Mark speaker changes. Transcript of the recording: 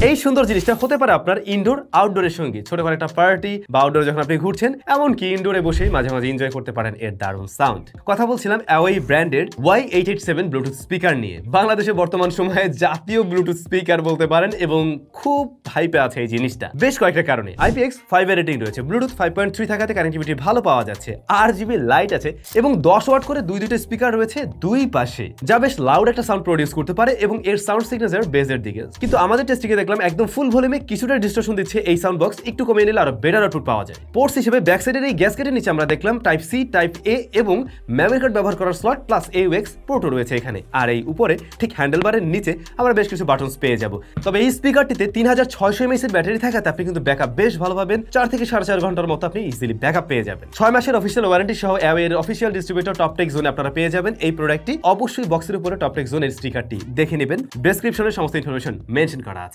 Speaker 1: এই সুন্দর জিনিসটা হতে পারে আপনার ইনডোর আউটডোরের সঙ্গী, ছোটখাটো একটা পার্টি বা আউটডোরে যখন আপনি ঘুরছেন, এমনকি ইনডোরে বসেই মাঝে মাঝে এনজয় করতে পারেন এর দারুণ সাউন্ড। কথা বলছিলাম অ্যাওয়াই ব্র্যান্ডের Y887 ব্লুটুথ স্পিকার নিয়ে। বাংলাদেশে বর্তমান সময়ে জাতীয় ব্লুটুথ স্পিকার বলতে পারেন এবং খুব হাইপে আছে এই জিনিসটা বেশ কয়েকটা কারণে। IPX5 এর রেটিং রয়েছে, ব্লুটুথ 5.3 থাকাতে কানেক্টিভিটি ভালো পাওয়া যাচ্ছে, RGB লাইট আছে এবং 10 ওয়াট করে দুইটা স্পিকার রয়েছে দুই পাশে, যা বেশ লাউড একটা সাউন্ড প্রডিউস করতে পারে এবং এর সাউন্ড সিগনেচার বেজের দিকে। কিন্তু আমাদের টেস্টিংয়ে দেখলাম একদম ফুল ভলিউমে কিছুটা ডিস্টরশন দিচ্ছে এই সাউন্ড বক্স, একটু কমিয়ে নিলে আরো বেটার আউটপুট পাওয়া যায়। পোর্টস হিসেবে ব্যাক সাইডের এই গ্যাসকেটের নিচে আমরা দেখলাম টাইপ সি, টাইপ এ এবং মেমরি কার্ড ব্যবহার করার স্লট প্লাস AUX পোর্টও রয়েছে এখানে। আর এই উপরে ঠিক হ্যান্ডেলবারের নিচে আমরা বেশ কিছু বাটনস পেয়ে যাব। তবে এই স্পিকারটিতে 3600 mAh এর ব্যাটারি থাকাতে আপনি কিন্তু ব্যাকআপ বেশ ভালো পাবেন, 4 থেকে 4.5 ঘন্টার মতো আপনি ইজিলি ব্যাকআপ পেয়ে যাবেন। 6 মাসের অফিসিয়াল ওয়ারেন্টি সহ অ্যাওয়ে এর অফিসিয়াল ডিস্ট্রিবিউটর টপটেক জোনে আপনারা পেয়ে যাবেন এই প্রোডাক্টটি। অবশ্যই বক্সের উপরে টপটেক জোনের স্টিকারটি দেখে নেবেন, ডেসক্রিপশনে সমস্ত ইনফরমেশন মেনশন করা আছে।